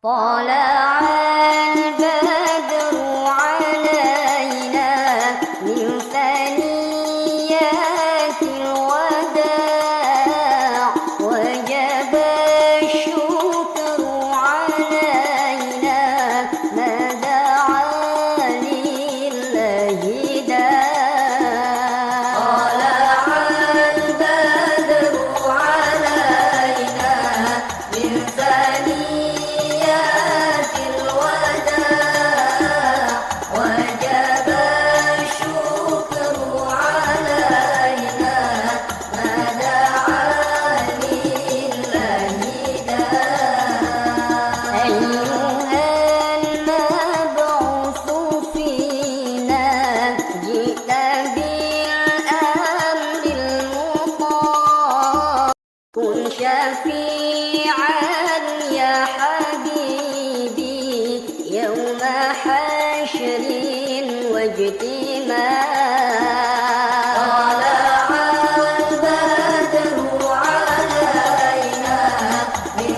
طلع البدر علينا من ثنيات الوداع وجب الشكر علينا ما دعا لله داع طلع البدر علينا من ثنيات الوداع وجب الشكر علينا ما دعا لله داع أيها المبعوث فينا جئت بالأمر المطاع كن شفيعا يا حبيبي يوم حشر واجتماع طلع البدر علينا من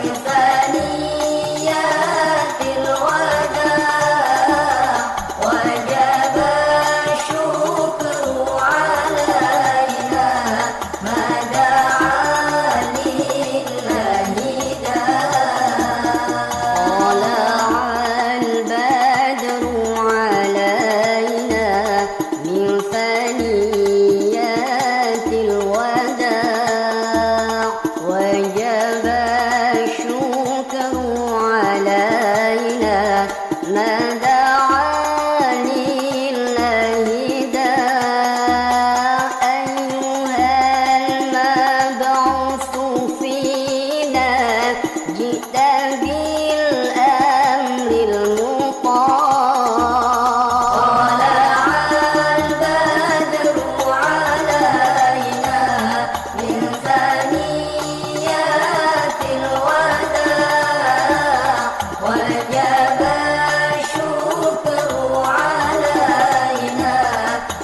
ثنيات الوداع وجب الشكر علينا ما دعا لله داع طلع البدر علينا من ثنيات الوداع وجب الشكر علينا ما دعا لله داع أيها المبعوث فينا جئت بالأمر المطاع طلع البدر علينا من ثنيات الوداع وجب الشكر علينا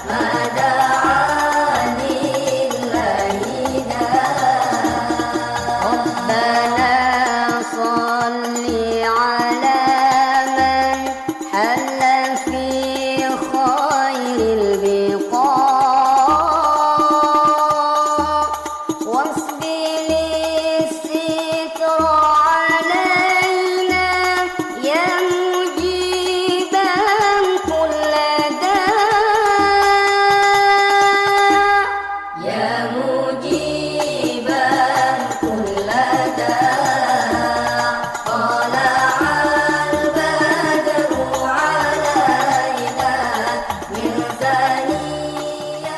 ما دعا لله داع ربنا صل على من حل في خير البقاع واصبر الستر علينا يا مجيبا كل داع يا مجيبا كل داع طلع البدر علينا من ثنيات.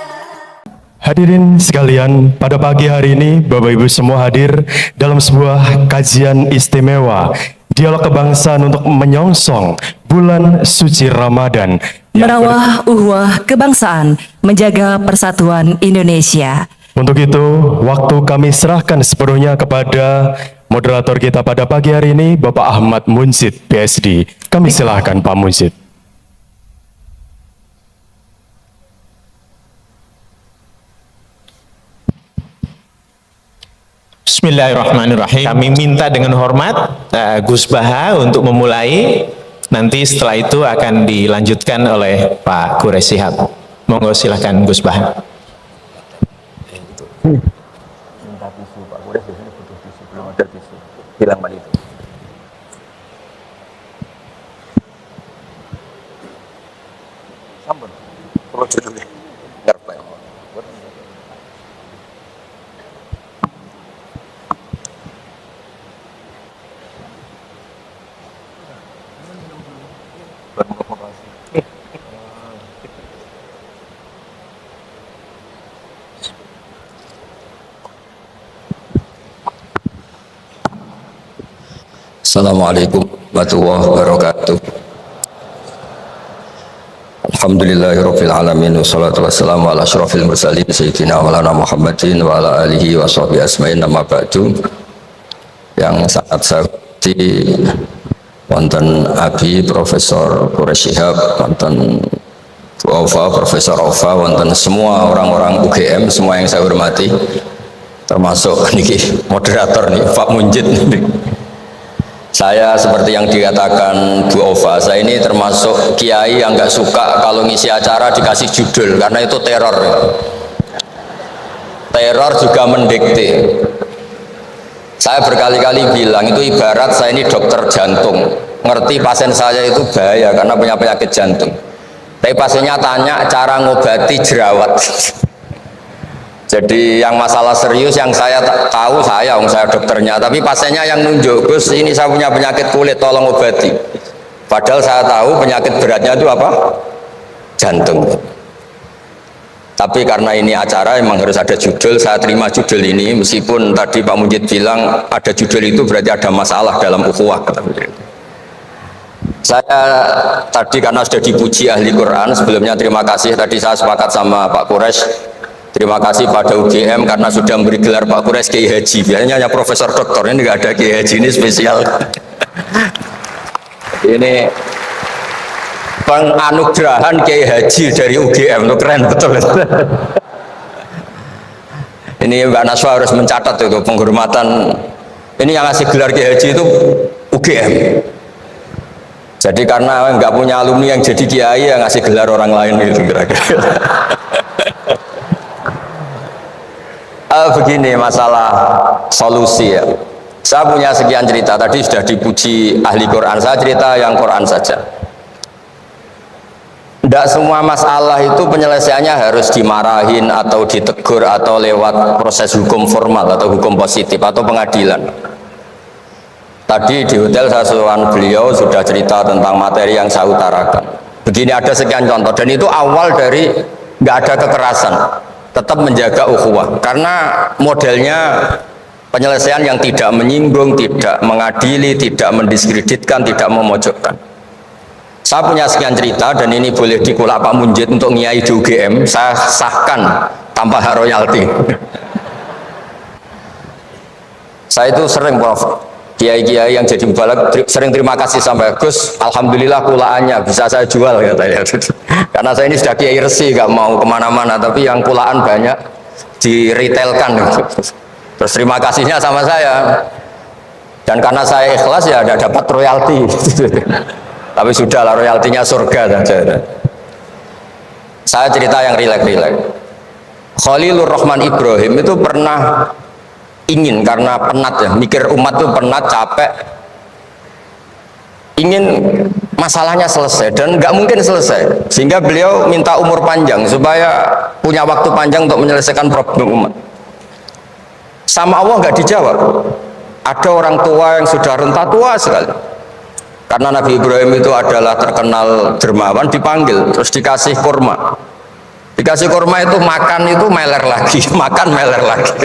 Hadirin sekalian, pada pagi hari ini Bapak Ibu semua hadir dalam sebuah kajian istimewa dialog kebangsaan untuk menyongsong bulan suci Ramadan. Merawah uhwah kebangsaan, menjaga persatuan Indonesia. Untuk itu, waktu kami serahkan sepenuhnya kepada moderator kita pada pagi hari ini, Bapak Ahmad Munsid, PSD. Kami silahkan Pak Munsid. Bismillahirrahmanirrahim. Kami minta dengan hormat Gus Baha untuk memulai. Nanti setelah itu akan dilanjutkan oleh Pak Quraish Shihab. Monggo silahkan Gus Baha. Minta tisu Pak Quraish, biasanya butuh tisu, belum ada tisu, hilang Pak itu. Sampun, perlu dulu deh, ngarep Pak. Berprovokasi. Assalamualaikum warahmatullahi wabarakatuh. Alhamdulillahirabbil alamin wassalatu wassalamu ala asyrofil mursalin sayyidina maulana Muhammadin wa ala alihi wa sahbihi asma'in amma ba'du. Yang sangat saya hormati wonten Abi Profesor Quraish Shihab, wonten Bu Aufa, Profesor Aufa, wonten semua orang-orang UGM semua yang saya hormati, termasuk niki moderator nih Pak Munjid. Saya seperti yang dikatakan Bu Ova, saya ini termasuk kiai yang nggak suka kalau ngisi acara dikasih judul, karena itu teror. Teror juga mendikte. Saya berkali-kali bilang itu ibarat saya ini dokter jantung, ngerti pasien saya itu bahaya karena punya penyakit jantung. Tapi pasiennya tanya cara ngobati jerawat. Jadi yang masalah serius yang saya tahu saya dokternya, tapi pasiennya yang nunjuk, Gus ini saya punya penyakit kulit, tolong obati. Padahal saya tahu penyakit beratnya itu apa? Jantung. Tapi karena ini acara memang harus ada judul, saya terima judul ini, meskipun tadi Pak Mujid bilang ada judul itu berarti ada masalah dalam ukhuwah. Saya tadi karena sudah dipuji ahli Quran, sebelumnya terima kasih, tadi saya sepakat sama Pak Quraisy. Terima kasih pada UGM karena sudah memberi gelar Pak Quraisy Kiai Haji. Biasanya hanya Profesor Doktor, ini nggak ada Kiai Haji, ini spesial. Ini penganugerahan Kiai Haji dari UGM, itu keren betul. Ini Mbak Naswa harus mencatat itu penghormatan. Ini yang ngasih gelar Kiai Haji itu UGM. Jadi karena nggak punya alumni yang jadi kiai, yang ngasih gelar orang lain gitu kira-kira. Begini masalah solusi ya. Saya punya sekian cerita, tadi sudah dipuji ahli Quran, saya cerita yang Quran saja. Tidak semua masalah itu penyelesaiannya harus dimarahin atau ditegur atau lewat proses hukum formal atau hukum positif atau pengadilan. Tadi di hotel saya sowan beliau sudah cerita tentang materi yang saya utarakan. Begini ada sekian contoh, dan itu awal dari nggak ada kekerasan, tetap menjaga ukhuwah, karena modelnya penyelesaian yang tidak menyinggung, tidak mengadili, tidak mendiskreditkan, tidak memojokkan. Saya punya sekian cerita dan ini boleh dikulak Pak Munjid untuk ngiai di UGM, saya sahkan tanpa hak royalti. Saya itu sering Prof, kiai-kiai yang jadi mubalak sering terima kasih sampai Gus, alhamdulillah kulaannya bisa saya jual katanya. Karena saya ini sudah kiai resi, gak mau kemana-mana, tapi yang kulaan banyak diretailkan. Terus terima kasihnya sama saya, dan karena saya ikhlas ya ada dapat royalti. Tapi sudahlah, royaltinya surga saja. Saya cerita yang rileks-rileks. Khalilur Rahman Ibrahim itu pernah ingin, karena penat ya, mikir umat itu penat, capek, ingin masalahnya selesai dan nggak mungkin selesai, sehingga beliau minta umur panjang supaya punya waktu panjang untuk menyelesaikan problem umat. Sama Allah nggak dijawab. Ada orang tua yang sudah renta tua sekali, karena Nabi Ibrahim itu adalah terkenal dermawan, dipanggil terus dikasih kurma. Dikasih kurma itu makan itu meler lagi, makan meler lagi.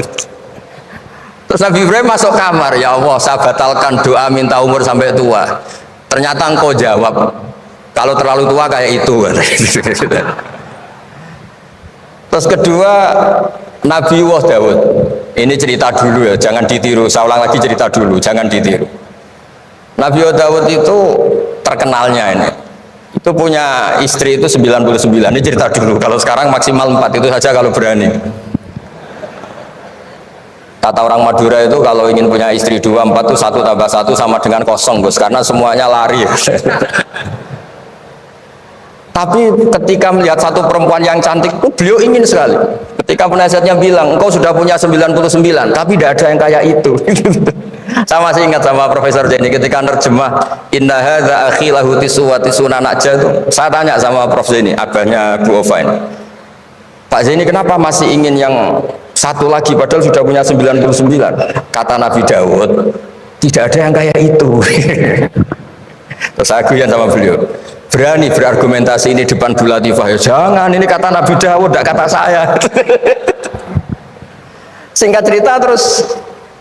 Terus Nabi Ibrahim masuk kamar, ya Allah saya batalkan doa minta umur sampai tua. Ternyata engkau jawab, kalau terlalu tua kayak itu. Terus kedua, Nabi Dawud. Ini cerita dulu ya, jangan ditiru. Saya ulang lagi cerita dulu, jangan ditiru. Nabi Dawud itu terkenalnya ini, itu punya istri itu 99. Ini cerita dulu, kalau sekarang maksimal 4, itu saja kalau berani. Kata orang Madura itu kalau ingin punya istri 2, 4 itu 1 tambah 1 sama dengan 0 Gus, karena semuanya lari. Tapi ketika melihat satu perempuan yang cantik, beliau ingin sekali. Ketika penasihatnya bilang, engkau sudah punya 99, tapi tidak ada yang kayak itu. Saya masih ingat sama Profesor Jenny ketika nerjemah Inna hadza akhi lahu tisu wa tisuna najah itu. Saya tanya sama Prof Jenny, abahnya Bu Ovain, Pak Jenny kenapa masih ingin yang satu lagi padahal sudah punya 99? Kata Nabi Dawud, tidak ada yang kayak itu. Terus saya guyon sama beliau, berani berargumentasi ini depan Bu Latifah, ya jangan, ini kata Nabi Dawud, tidak kata saya. Singkat cerita, terus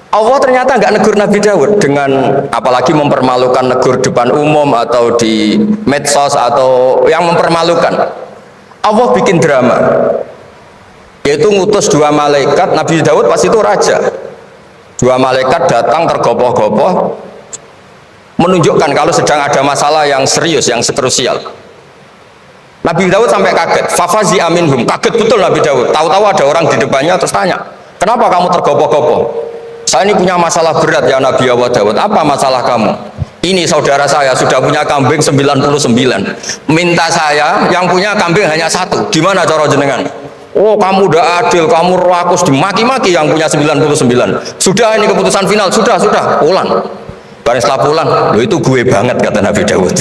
Allah ternyata nggak negur Nabi Dawud dengan, apalagi mempermalukan, negur depan umum atau di medsos atau yang mempermalukan. Allah bikin drama, yaitu ngutus 2 malaikat. Nabi Dawud pas itu raja, 2 malaikat datang tergopoh-gopoh menunjukkan kalau sedang ada masalah yang serius, yang krusial. Nabi Dawud sampai kaget, fafazi aminhum, kaget betul Nabi Dawud. Tahu-tahu ada orang di depannya terus tanya, kenapa kamu tergopoh-gopoh? Saya ini punya masalah berat ya Nabi Allah Dawud. Apa masalah kamu? Ini saudara saya sudah punya kambing 99, minta saya yang punya kambing hanya 1. Gimana cara jenengan? Oh, kamu udah adil, kamu rakus, dimaki-maki yang punya 99. Sudah, ini keputusan final, sudah, pulang. Bareng setelah pulang, loh itu gue banget, kata Nabi Daud.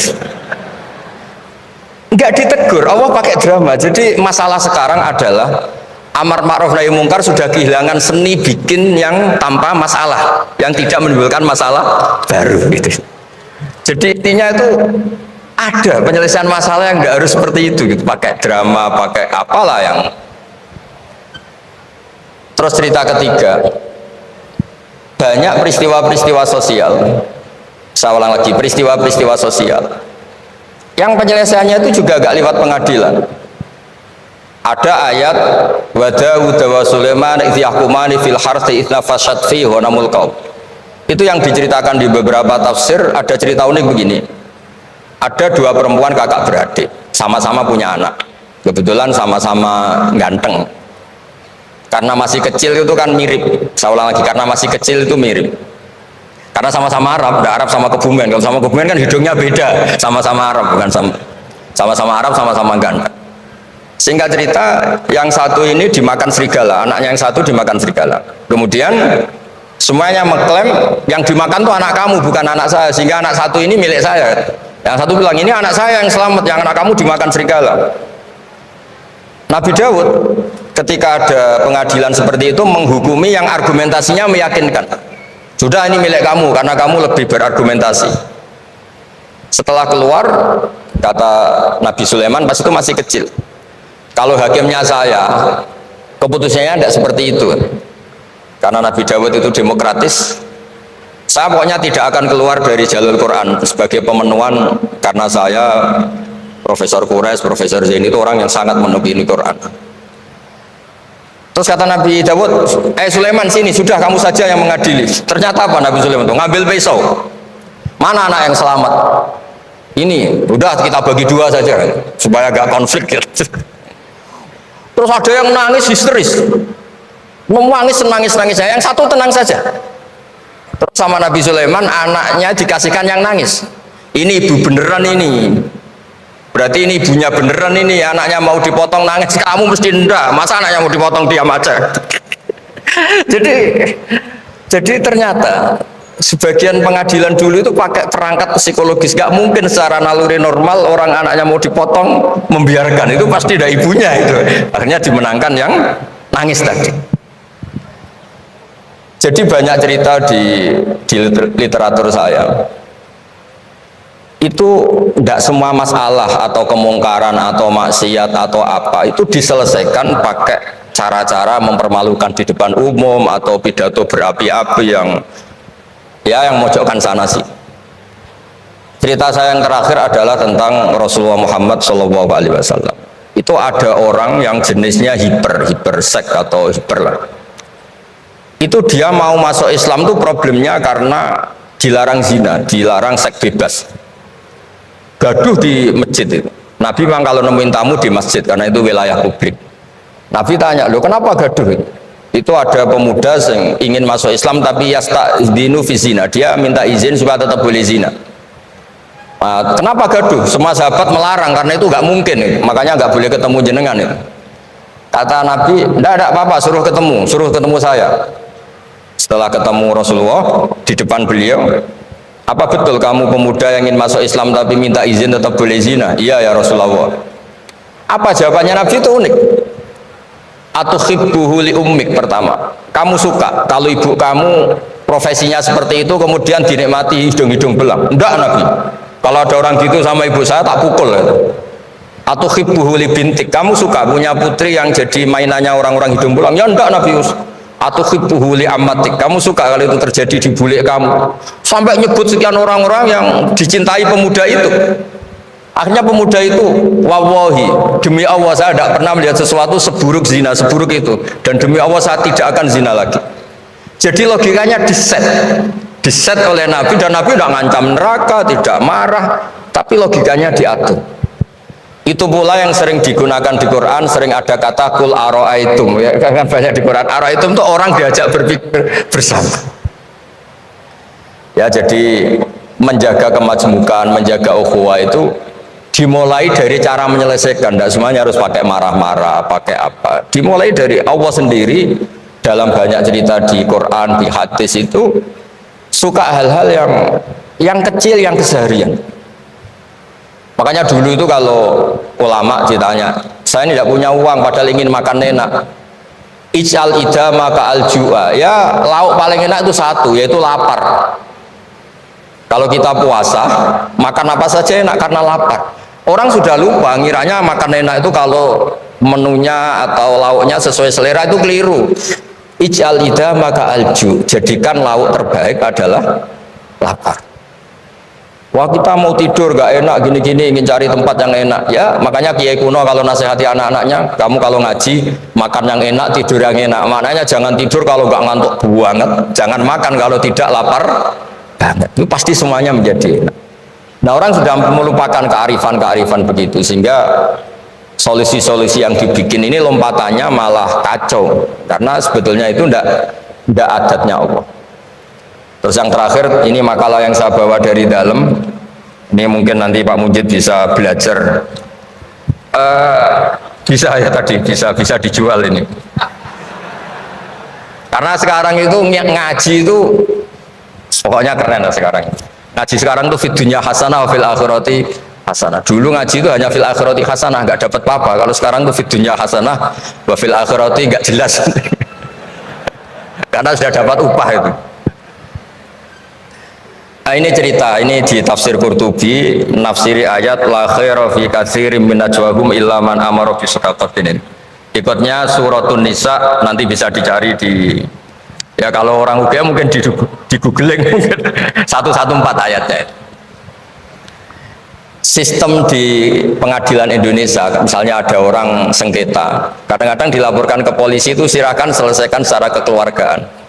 Enggak ditegur, Allah pakai drama. Jadi masalah sekarang adalah amar ma'ruf nahi mungkar sudah kehilangan seni bikin yang tanpa masalah, yang tidak menimbulkan masalah baru gitu. Jadi intinya itu ada penyelesaian masalah yang nggak harus seperti itu gitu, pakai drama, pakai apalah yang. Terus cerita ketiga, banyak peristiwa-peristiwa sosial. Saya ulang lagi, peristiwa-peristiwa sosial yang penyelesaiannya itu juga gak lewat pengadilan. Ada ayat wa Daud wa Sulaiman idh yahkumani fil harthi idh nafashat fihi wa namul qaum. Itu yang diceritakan di beberapa tafsir. Ada cerita unik begini, ada 2 perempuan kakak beradik, sama-sama punya anak, kebetulan sama-sama ganteng. Karena masih kecil itu kan mirip. Saya ulang lagi, karena masih kecil itu mirip. Karena sama-sama Arab, ada Arab sama Kebumen. Kalau sama Kebumen kan hidungnya beda, sama-sama Arab, bukan sama-sama Arab, sama-sama ganteng. Singkat cerita, yang satu ini dimakan serigala, anaknya yang satu dimakan serigala. Kemudian semuanya mengklaim yang dimakan tuh anak kamu, bukan anak saya, sehingga anak satu ini milik saya. Yang satu bilang, ini anak saya yang selamat, yang anak kamu dimakan serigala. Nabi Daud ketika ada pengadilan seperti itu menghukumi yang argumentasinya meyakinkan. Sudah, ini milik kamu karena kamu lebih berargumentasi. Setelah keluar, kata Nabi Sulaiman, pas itu masih kecil, kalau hakimnya saya, keputusannya tidak seperti itu. Karena Nabi Dawud itu demokratis, saya pokoknya tidak akan keluar dari jalur Quran sebagai pemenuhan, karena saya Profesor Quraisy, Profesor Zain itu orang yang sangat menekuni Quran. Terus kata Nabi Dawud, Sulaiman sini, sudah kamu saja yang mengadili. Ternyata apa Nabi Sulaiman itu? Ngambil pisau. Mana anak yang selamat? Ini, udah kita bagi 2 saja supaya gak konflik gitu. Terus ada yang nangis histeris, menangis nangis, yang satu tenang saja. Terus sama Nabi Sulaiman, anaknya dikasihkan yang nangis. Ini ibu beneran ini, berarti ini ibunya beneran ini, anaknya mau dipotong nangis, kamu mesti ndak, masa anaknya mau dipotong diam aja. jadi ternyata sebagian pengadilan dulu itu pakai perangkat psikologis, gak mungkin secara naluri normal orang anaknya mau dipotong membiarkan, itu pasti ada ibunya itu. Akhirnya dimenangkan yang nangis tadi. Jadi banyak cerita di literatur saya. Itu tidak semua masalah atau kemungkaran atau maksiat atau apa itu diselesaikan pakai cara-cara mempermalukan di depan umum atau pidato berapi-api yang mojokkan sana sih. Cerita saya yang terakhir adalah tentang Rasulullah Muhammad SAW. Itu ada orang yang jenisnya hiper sek atau hiper lah. Itu dia mau masuk Islam tuh problemnya karena dilarang zina, dilarang seks bebas. Gaduh di masjid itu. Nabi memang kalau nemuin tamu di masjid karena itu wilayah publik. Nabi tanya, loh kenapa gaduh? Itu ada pemuda yang ingin masuk Islam tapi yasta'dinu fi zina, dia minta izin supaya tetap boleh zina. Kenapa gaduh? Semua sahabat melarang karena itu nggak mungkin, makanya nggak boleh ketemu jenengan itu. Kata Nabi, tidak apa-apa, suruh ketemu saya. Setelah ketemu Rasulullah di depan beliau, apa betul kamu pemuda yang ingin masuk Islam tapi minta izin tetap boleh zina? Iya ya Rasulullah. Apa jawabannya Nabi itu unik. Atuhibbuhu li ummik, pertama, kamu suka kalau ibu kamu profesinya seperti itu kemudian dinikmati hidung-hidung belang? Enggak Nabi, kalau ada orang gitu sama ibu saya tak pukul. Atuhibbuhu li bintik, kamu suka punya putri yang jadi mainannya orang-orang hidung belang? Ya enggak Nabi. Atuhibbuhu li ammatik, kamu suka kalau itu terjadi di bulik kamu? Sampai nyebut sekian orang-orang yang dicintai pemuda itu. Akhirnya pemuda itu, wallahi, demi Allah saya tidak pernah melihat sesuatu seburuk zina, seburuk itu, dan demi Allah saya tidak akan zina lagi. Jadi logikanya diset oleh Nabi, dan Nabi tidak ngancam neraka, tidak marah, tapi logikanya diatur. Itu pula yang sering digunakan di Quran, sering ada kata kul aro'aitum, ya kan banyak di Quran. Aro'aitum itu orang diajak berpikir bersama. Ya jadi menjaga kemajmukan, menjaga ukhuwah itu dimulai dari cara menyelesaikan. Tidak semuanya harus pakai marah-marah, pakai apa. Dimulai dari Allah sendiri dalam banyak cerita di Quran, di hadis itu suka hal-hal yang kecil, yang keseharian. Makanya dulu itu kalau ulama ditanya, saya ini tidak punya uang padahal ingin makan enak. Ij'al idama ka'al ju'a. Ya, lauk paling enak itu satu, yaitu lapar. Kalau kita puasa, makan apa saja enak karena lapar. Orang sudah lupa, ngiranya makan enak itu kalau menunya atau lauknya sesuai selera, itu keliru. Ij'al idama ka'al ju'. Jadikan lauk terbaik adalah lapar. Wah, kita mau tidur gak enak gini-gini, ingin cari tempat yang enak. Ya, makanya Kiai kuno kalau nasihati anak-anaknya, kamu kalau ngaji makan yang enak, tidur yang enak. Maknanya jangan tidur kalau gak ngantuk banget, jangan makan kalau tidak lapar banget. Itu pasti semuanya menjadi enak. Nah, orang sudah melupakan kearifan-kearifan begitu, sehingga solusi-solusi yang dibikin ini lompatannya malah kacau, karena sebetulnya itu tidak adatnya Allah. Terus yang terakhir, ini makalah yang saya bawa dari dalam. Ini mungkin nanti Pak Mujid bisa belajar. Bisa ya tadi, bisa dijual ini. Karena sekarang itu ngaji itu pokoknya keren lah sekarang. Ngaji sekarang itu fid dunya hasanah wa fil akhirati hasanah. Dulu ngaji itu hanya fil akhirati hasanah, nggak dapat apa-apa. Kalau sekarang itu fid dunya hasanah wa fil akhirati nggak jelas. Karena sudah dapat upah itu. Nah, ini cerita, ini di tafsir Qurtubi, nafsiri ayat la khaira fi katsirin min najwahum illa man amara bi shadaqatin. Ikutnya suratun Nisa, nanti bisa dicari di, ya kalau orang UGM mungkin di googling mungkin 114 ayatnya. Sistem di pengadilan Indonesia, misalnya ada orang sengketa, kadang-kadang dilaporkan ke polisi itu silakan selesaikan secara kekeluargaan.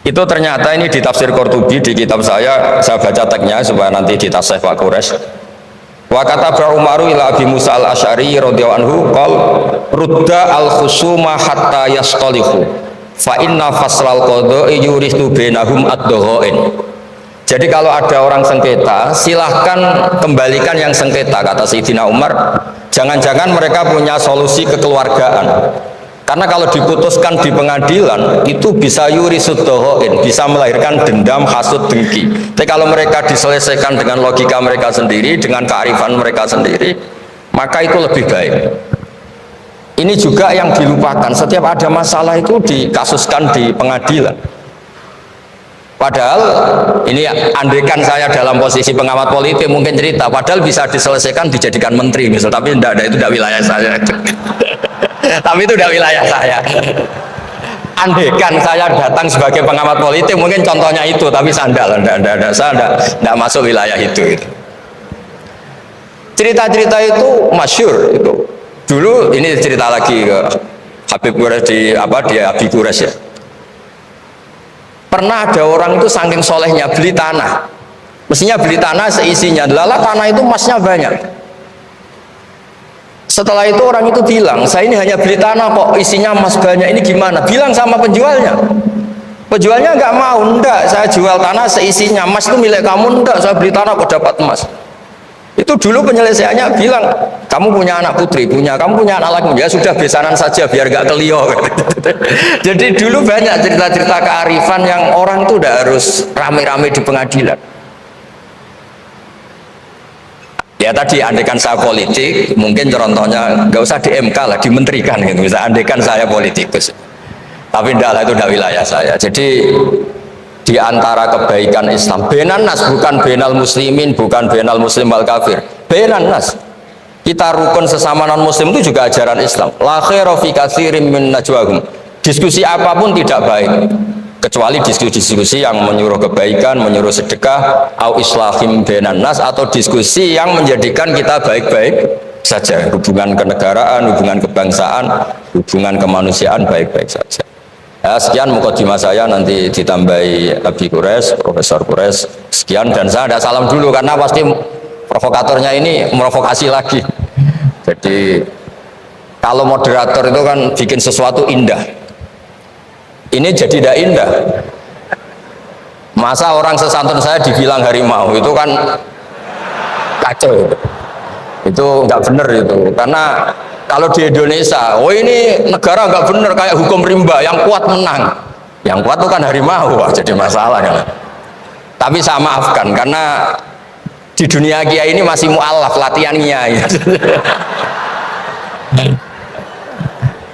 Itu ternyata ini di tafsir Qurtubi, di kitab saya baca teksnya supaya nanti ditafsir Pak Quraisy. Wa kataba Umaru ila Abi Musa al-Asy'ari radhiyallahu anhu qol rudda al-khusuma hatta yastalihu fa inna faslal qada'i yurithu bainahum ad-daghain. Jadi kalau ada orang sengketa, silahkan kembalikan yang sengketa, kata Sayyidina Umar. Jangan-jangan mereka punya solusi kekeluargaan. Karena kalau diputuskan di pengadilan itu bisa yurisud daghain, bisa melahirkan dendam, hasud, dengki. Tapi kalau mereka diselesaikan dengan logika mereka sendiri, dengan kearifan mereka sendiri, maka itu lebih baik. Ini juga yang dilupakan. Setiap ada masalah itu dikasuskan di pengadilan. Padahal ini andaikan saya dalam posisi pengamat politik mungkin cerita, padahal bisa diselesaikan dijadikan menteri misal, tapi itu tidak wilayah saya. Tapi itu udah wilayah saya. Andaikan saya datang sebagai pengamat politik, mungkin contohnya itu, tapi saya tidak masuk wilayah itu. Cerita-cerita itu masyhur itu. Dulu ini cerita lagi ke Habib Quraisy di Abi Quraisy ya. Pernah ada orang itu saking solehnya beli tanah. Mestinya beli tanah seisinya. Lala tanah itu emasnya banyak. Setelah itu orang itu bilang, saya ini hanya beli tanah kok isinya emas banyak, ini gimana? Bilang sama penjualnya. Penjualnya nggak mau, enggak, saya jual tanah seisinya, emas itu milik kamu, enggak, saya beli tanah kok dapat emas. Itu dulu penyelesaiannya bilang, kamu punya anak putri, kamu punya anak laki, ya sudah besanan saja biar nggak kelio. Jadi dulu banyak cerita-cerita kearifan yang orang itu udah harus rame-rame di pengadilan. Ya tadi andaikan saya politik, mungkin contohnya nggak usah di MK lah, dimenterikan gitu. Bisa andaikan saya politikus. Tapi enggak lah, itu udah wilayah saya. Jadi di antara kebaikan Islam, benan nas, bukan benal muslimin, bukan benal muslim wal kafir. Benan nas. Kita rukun sesama non muslim itu juga ajaran Islam. La khaira fi katsirin min najwahum. Diskusi apapun tidak baik, kecuali diskusi-diskusi yang menyuruh kebaikan, menyuruh sedekah, au islahim benan nas, atau diskusi yang menjadikan kita baik-baik saja, hubungan kenegaraan, hubungan kebangsaan, hubungan kemanusiaan baik-baik saja. Ya, sekian mukadimah saya, nanti ditambahi Abi Quraisy, Profesor Quraisy, sekian, dan saya ada salam dulu karena pasti provokatornya ini merovokasi lagi. Jadi kalau moderator itu kan bikin sesuatu indah, ini jadi tidak indah. Masa orang sesantun saya dibilang harimau, itu kan kacau. Itu nggak bener itu, karena kalau di Indonesia, oh ini negara nggak bener, kayak hukum rimba, yang kuat menang, yang kuat itu kan harimau. Wah, jadi masalah kan. Tapi saya maafkan, karena di dunia kiai ini masih mu'alaf latihan kiai.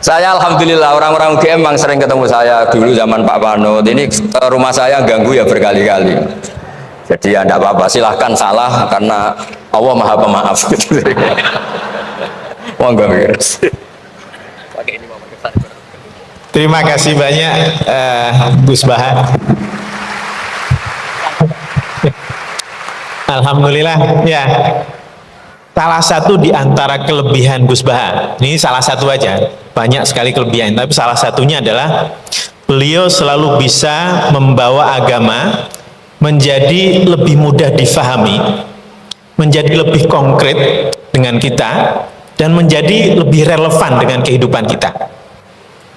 Saya alhamdulillah orang-orang UGM memang sering ketemu saya dulu zaman Pak Panut. Ini rumah saya ganggu ya berkali-kali. Jadi ya enggak apa-apa, silahkan salah karena Allah Maha Pemaaf. Monggo. Terima kasih banyak Gus Baha. Alhamdulillah ya. Salah satu di antara kelebihan Gus Baha, ini salah satu aja, banyak sekali kelebihan, tapi salah satunya adalah beliau selalu bisa membawa agama menjadi lebih mudah difahami, menjadi lebih konkret dengan kita, dan menjadi lebih relevan dengan kehidupan kita.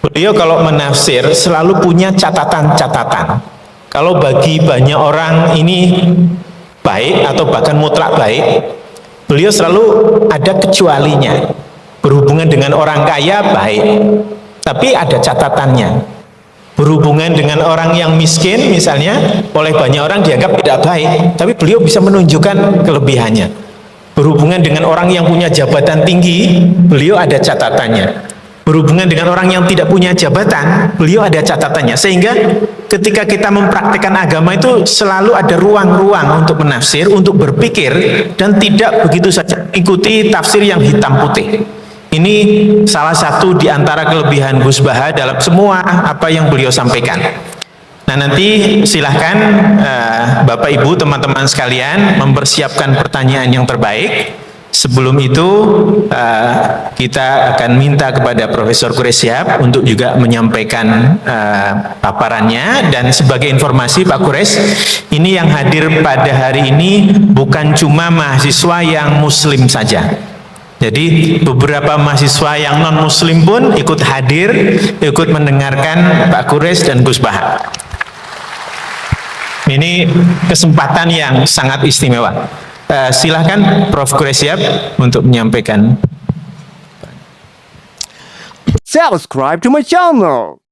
Beliau kalau menafsir selalu punya catatan-catatan. Kalau bagi banyak orang ini baik atau bahkan mutlak baik, beliau selalu ada kecualinya. Berhubungan dengan orang kaya baik, tapi ada catatannya. Berhubungan dengan orang yang miskin misalnya, oleh banyak orang dianggap tidak baik, tapi beliau bisa menunjukkan kelebihannya. Berhubungan dengan orang yang punya jabatan tinggi, beliau ada catatannya. Berhubungan dengan orang yang tidak punya jabatan, beliau ada catatannya. Sehingga ketika kita mempraktikkan agama itu selalu ada ruang-ruang untuk menafsir, untuk berpikir, dan tidak begitu saja ikuti tafsir yang hitam putih. Ini salah satu di antara kelebihan Gus Baha dalam semua apa yang beliau sampaikan. Nah, nanti silahkan Bapak Ibu, teman-teman sekalian mempersiapkan pertanyaan yang terbaik. Sebelum itu kita akan minta kepada Profesor Quraish Shihab untuk juga menyampaikan paparannya. Dan sebagai informasi Pak Quraish, ini yang hadir pada hari ini bukan cuma mahasiswa yang muslim saja. Jadi beberapa mahasiswa yang non muslim pun ikut hadir, ikut mendengarkan Pak Quraish dan Gus Baha. Ini kesempatan yang sangat istimewa. Silahkan Prof. Quraish Shihab untuk menyampaikan. Subscribe to my channel.